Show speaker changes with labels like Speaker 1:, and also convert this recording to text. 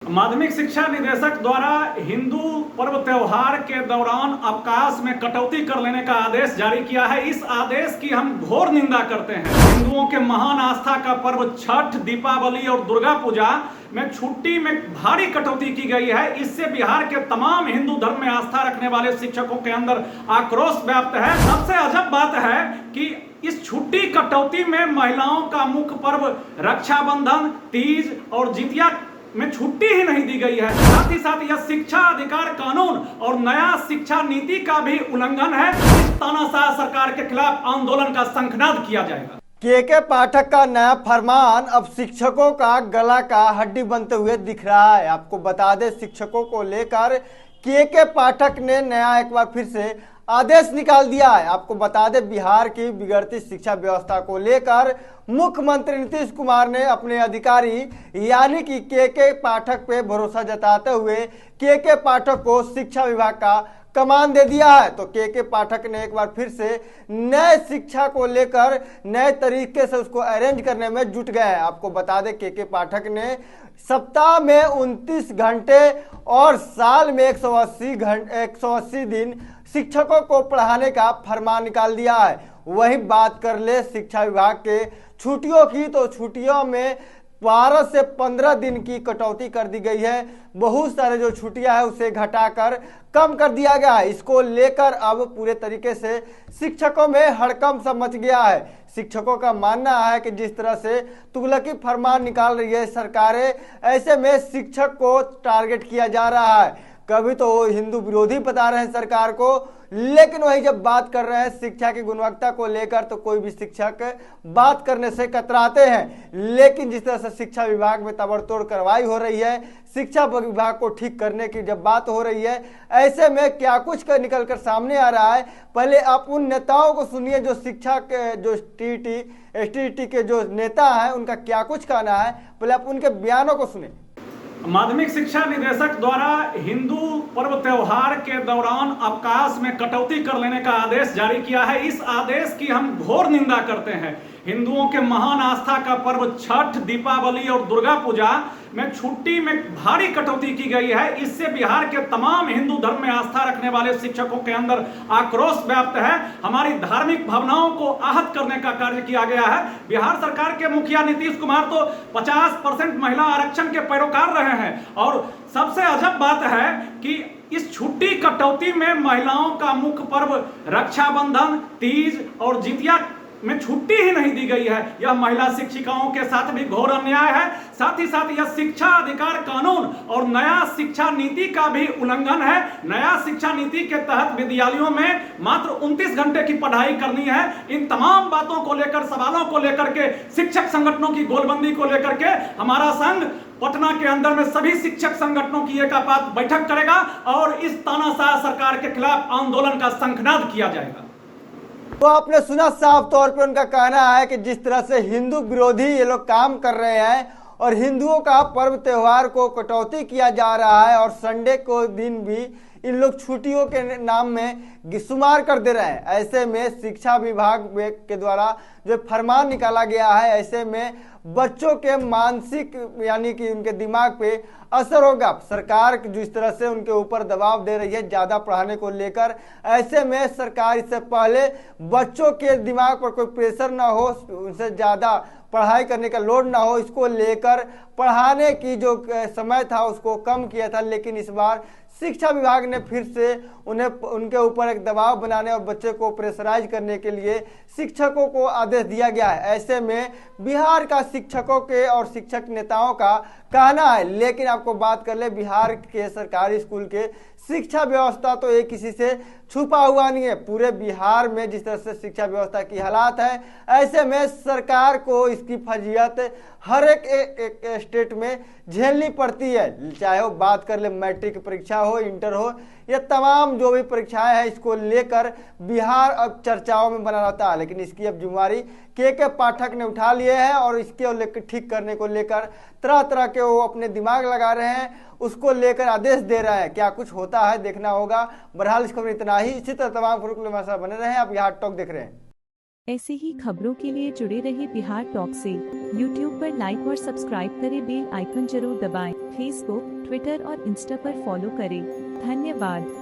Speaker 1: माध्यमिक शिक्षा निदेशक द्वारा हिंदू पर्व त्योहार के दौरान अवकाश में कटौती कर लेने का आदेश जारी किया है। इस आदेश की हम घोर निंदा करते हैं। हिंदुओं के महान आस्था का पर्व छठ, दीपावली और दुर्गा पूजा में छुट्टी में भारी कटौती की गई है। इससे बिहार के तमाम हिंदू धर्म में आस्था रखने वाले शिक्षकों के अंदर आक्रोश व्याप्त है। सबसे अजब बात है कि इस छुट्टी कटौती में महिलाओं का मुख्य पर्व रक्षाबंधन, तीज और जितिया में छुट्टी ही नहीं दी गई है। साथ ही साथ यह शिक्षा अधिकार कानून और नया शिक्षा नीति का भी उल्लंघन है। इस तानाशाह सरकार के खिलाफ आंदोलन का शंखनाद किया जाएगा।
Speaker 2: के पाठक का नया फरमान अब शिक्षकों का गला का हड्डी बनते हुए दिख रहा है। आपको बता दें, शिक्षकों को लेकर के पाठक ने नया एक बार फिर से आदेश निकाल दिया है। आपको बता दें, बिहार की बिगड़ती शिक्षा व्यवस्था को लेकर मुख्यमंत्री नीतीश कुमार ने अपने अधिकारी यानी कि के पाठक पे भरोसा जताते हुए के पाठक को शिक्षा विभाग का कमान दे दिया है। तो के पाठक ने एक बार फिर से नए शिक्षा को लेकर नए तरीके से उसको अरेंज करने में जुट गए हैं। आपको बता दें, के पाठक ने सप्ताह में 29 घंटे और साल में 180 दिन शिक्षकों को पढ़ाने का फरमान निकाल दिया है। वही बात कर ले शिक्षा विभाग के छुट्टियों की, तो छुट्टियों में 12 से 15 दिन की कटौती कर दी गई है। बहुत सारे जो छुट्टियां है उसे घटाकर कम कर दिया गया है। इसको लेकर अब पूरे तरीके से शिक्षकों में हड़कंप सा मच गया है। शिक्षकों का मानना है कि जिस तरह से तुगलकी फरमान निकाल रही है सरकारें, ऐसे में शिक्षक को टारगेट किया जा रहा है। कभी तो वो हिंदू विरोधी बता रहे हैं सरकार को, लेकिन वही जब बात कर रहे हैं शिक्षा की गुणवत्ता को लेकर तो कोई भी शिक्षक बात करने से कतराते हैं। लेकिन जिस तरह से शिक्षा विभाग में ताबड़तोड़ कार्रवाई हो रही है, शिक्षा विभाग को ठीक करने की जब बात हो रही है, ऐसे में क्या कुछ निकल कर सामने आ रहा है। पहले आप उन नेताओं को सुनिए जो शिक्षा के जो एसटीटी के जो नेता हैं उनका क्या कुछ कहना है। पहले आप उनके बयानों को सुने।
Speaker 1: माध्यमिक शिक्षा निदेशक द्वारा हिंदू पर्व त्योहार के दौरान अवकाश में कटौती कर लेने का आदेश जारी किया है। इस आदेश की हम घोर निंदा करते हैं। हिंदुओं के महान आस्था का पर्व छठ, दीपावली और दुर्गा पूजा में छुट्टी में भारी कटौती की गई है। इससे बिहार के तमाम हिंदू धर्म में आस्था रखने वाले शिक्षकों के अंदर आक्रोश व्याप्त है। हमारी धार्मिक भावनाओं को आहत करने का कार्य किया गया है। बिहार सरकार के मुखिया नीतीश कुमार तो 50% महिला आरक्षण के पैरोकार रहे हैं। और सबसे अजब बात है कि इस छुट्टी कटौती में महिलाओं का मुख्य पर्व रक्षाबंधन, तीज और जितिया में छुट्टी ही नहीं दी गई है। यह महिला शिक्षिकाओं के साथ भी घोर अन्याय है। साथ ही साथ यह शिक्षा अधिकार कानून और नया शिक्षा नीति का भी उल्लंघन है। नया शिक्षा नीति के तहत विद्यालयों में मात्र 29 घंटे की पढ़ाई करनी है। इन तमाम बातों को लेकर, सवालों को लेकर के, शिक्षक संगठनों की गोलबंदी को लेकर के हमारा संघ पटना के अंदर में सभी शिक्षक संगठनों की एकापात बैठक करेगा और इस तानाशाह सरकार के खिलाफ आंदोलन का शंखनाद किया जाएगा।
Speaker 2: तो आपने सुना, साफ तौर पे उनका कहना है कि जिस तरह से हिंदू विरोधी ये लोग काम कर रहे हैं और हिंदुओं का पर्व त्योहार को कटौती किया जा रहा है और संडे को दिन भी इन लोग छुट्टियों के नाम में शुमार कर दे रहे हैं। ऐसे में शिक्षा विभाग के द्वारा जो फरमान निकाला गया है, ऐसे में बच्चों के मानसिक यानी कि उनके दिमाग पे असर होगा। सरकार जिस तरह से उनके ऊपर दबाव दे रही है ज़्यादा पढ़ाने को लेकर, ऐसे में सरकार इससे पहले बच्चों के दिमाग पर कोई प्रेशर ना हो, उनसे ज़्यादा पढ़ाई करने का लोड ना हो, इसको लेकर पढ़ाने की जो समय था उसको कम किया था। लेकिन इस बार शिक्षा विभाग ने फिर से उनके ऊपर एक दबाव बनाने और बच्चे को प्रेशराइज करने के लिए शिक्षकों को आदेश दिया गया है। ऐसे में बिहार का शिक्षकों के और शिक्षक नेताओं का कहना है। लेकिन आपको बात कर ले, बिहार के सरकारी स्कूल के शिक्षा व्यवस्था तो एक किसी से छुपा हुआ नहीं है। पूरे बिहार में जिस तरह से शिक्षा व्यवस्था की हालात है, ऐसे में सरकार को इसकी फजीहत हर एक स्टेट में झेलनी पड़ती है। चाहे वो बात कर ले मैट्रिक परीक्षा हो, इंटर हो, ये तमाम जो भी परीक्षाएं हैं, इसको लेकर बिहार अब चर्चाओं में बना रहता है। लेकिन इसकी अब जिम्मेवारी के पाठक ने उठा लिए है और इसके ठीक करने को लेकर तरह तरह के वो अपने दिमाग लगा रहे हैं, उसको लेकर आदेश दे रहे हैं। क्या कुछ होता है देखना होगा। बहरहाल इस खबर इतना ही। इसी तरह तमाम खबरों के लिए हमारे साथ बने रहे। आप यहाँ टॉक देख रहे हैं।
Speaker 3: ऐसे ही खबरों के लिए जुड़े रहे बिहार टॉक से। यूट्यूब पर लाइक और सब्सक्राइब करें, बेल आइकन जरूर दबाएं। फेसबुक, ट्विटर और इंस्टा पर फॉलो करें। धन्यवाद।